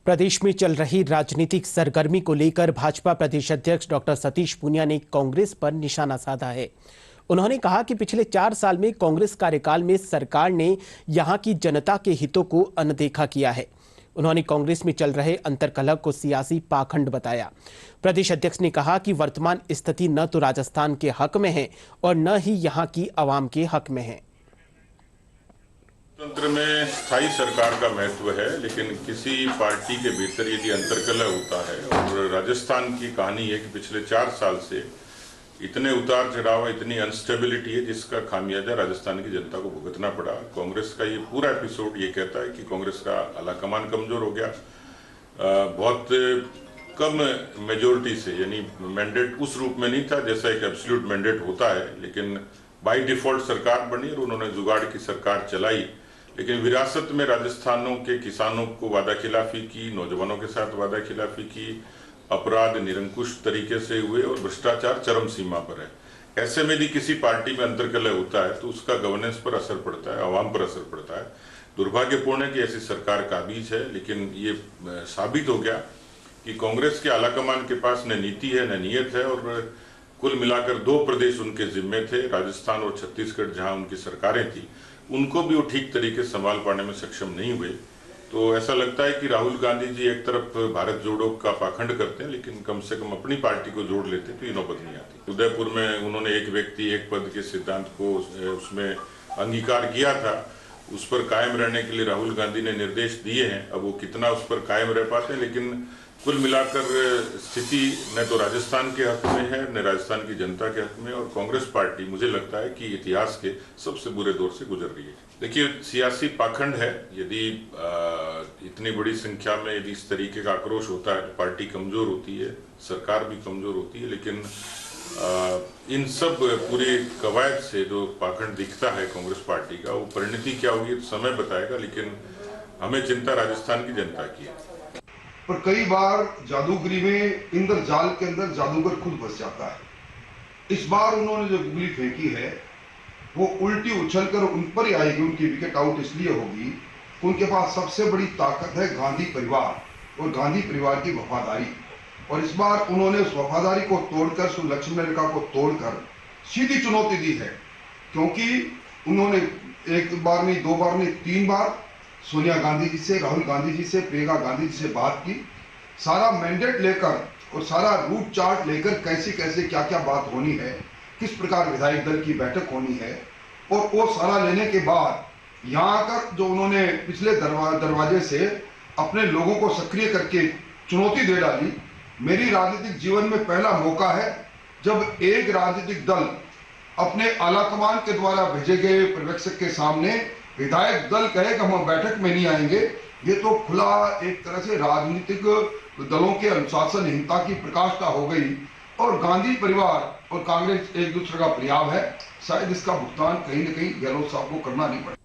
प्रदेश में चल रही राजनीतिक सरगर्मी को लेकर भाजपा प्रदेश अध्यक्ष डॉक्टर सतीश पूनिया ने कांग्रेस पर निशाना साधा है। उन्होंने कहा कि पिछले 4 साल में कांग्रेस कार्यकाल में सरकार ने यहां की जनता के हितों को अनदेखा किया है। उन्होंने कांग्रेस में चल रहे अंतर्कलह को सियासी पाखंड बताया। प्रदेश अध्यक्ष ने कहा कि वर्तमान स्थिति न तो राजस्थान के हक में है और न ही यहां की आवाम के हक में है। तंत्र में स्थायी सरकार का महत्व है, लेकिन किसी पार्टी के भीतर यदि अंतर्कलह होता है, और राजस्थान की कहानी है कि पिछले 4 साल से इतने उतार चढ़ाव, इतनी अनस्टेबिलिटी है जिसका खामियाजा राजस्थान की जनता को भुगतना पड़ा। कांग्रेस का ये पूरा एपिसोड ये कहता है कि कांग्रेस का आलाकमान कमजोर हो गया। बहुत कम मेजोरिटी से, यानी मैंडेट उस रूप में नहीं था जैसा एक एब्सोल्यूट मैंडेट होता है, लेकिन बाय डिफॉल्ट सरकार बनी और उन्होंने जुगाड़ की सरकार चलाई। लेकिन विरासत में राजस्थानों के किसानों को वादा खिलाफी की, नौजवानों के साथ वादा खिलाफी की, अपराध निरंकुश तरीके से हुए और भ्रष्टाचार चरम सीमा पर है। ऐसे में यदि किसी पार्टी में अंतर्कलह होता है तो उसका गवर्नेंस पर असर पड़ता है, आवाम पर असर पड़ता है। दुर्भाग्यपूर्ण है कि ऐसी सरकार काबिज है, लेकिन ये साबित हो गया कि कांग्रेस के आलाकमान के पास न नीति है न नीयत है, और कुल मिलाकर 2 प्रदेश उनके जिम्मे थे, राजस्थान और छत्तीसगढ़, जहां उनकी सरकारें थी, उनको भी वो ठीक तरीके से संभाल पाने में सक्षम नहीं हुए। तो ऐसा लगता है कि राहुल गांधी जी एक तरफ भारत जोड़ो का पाखंड करते हैं, लेकिन कम से कम अपनी पार्टी को जोड़ लेते तो ये नौबत नहीं आती। उदयपुर में उन्होंने एक व्यक्ति एक पद के सिद्धांत को उसमें अंगीकार किया था, उस पर कायम रहने के लिए राहुल गांधी ने निर्देश दिए हैं। अब वो कितना उस पर कायम रह पाते हैं, लेकिन कुल मिलाकर स्थिति न तो राजस्थान के हक में है न राजस्थान की जनता के हक में, और कांग्रेस पार्टी मुझे लगता है कि इतिहास के सबसे बुरे दौर से गुजर रही है। देखिए, सियासी पाखंड है। यदि इतनी बड़ी संख्या में यदि इस तरीके का आक्रोश होता है तो पार्टी कमजोर होती है, सरकार भी कमजोर होती है। लेकिन इन सब पूरी कवायद से जो पाखंड दिखता है कांग्रेस पार्टी का, वो परिणति क्या होगी तो समय बताएगा, लेकिन हमें चिंता राजस्थान की जनता की है। पर कई बार जादूगरी में इंद्रजाल के अंदर जादूगर खुद फंस जाता है। इस बार उन्होंने जो गुगली फेंकी है वो उल्टी उछलकर उन पर ही आएगी। उनकी विकेट आउट इसलिए होगी, उनके पास सबसे बड़ी ताकत है गांधी परिवार और गांधी परिवार की वफादारी। और इस बार उन्होंने उस वफादारी को तोड़कर, उस लक्ष्मण रेखा को तोड़कर सीधी चुनौती दी है, क्योंकि उन्होंने 1 बार नहीं, 2 बार नहीं, 3 बार सोनिया गांधी जी से, राहुल गांधी जी से, प्रियंका गांधी जी से बात की। सारा मैंडेट लेकर और सारा रूट चार्ट लेकर कैसे कैसे क्या क्या बात होनी है, किस प्रकार विधायक दल की बैठक होनी है, और वो सारा लेने के बाद यहाँ आकर जो उन्होंने पिछले दरवाजे से अपने लोगों को सक्रिय करके चुनौती दे डाली। मेरी राजनीतिक जीवन में पहला मौका है जब एक राजनीतिक दल अपने आलाकमान के द्वारा भेजे गए पर्यवेक्षक के सामने विधायक दल कहे कि हम बैठक में नहीं आएंगे। ये तो खुला एक तरह से राजनीतिक दलों के अनुशासनहीनता की प्रकाष्ठा हो गई, और गांधी परिवार और कांग्रेस एक दूसरे का प्रयाव है। शायद इसका भुगतान कहीं न कहीं गहलोत साहब को करना नहीं पड़ेगा।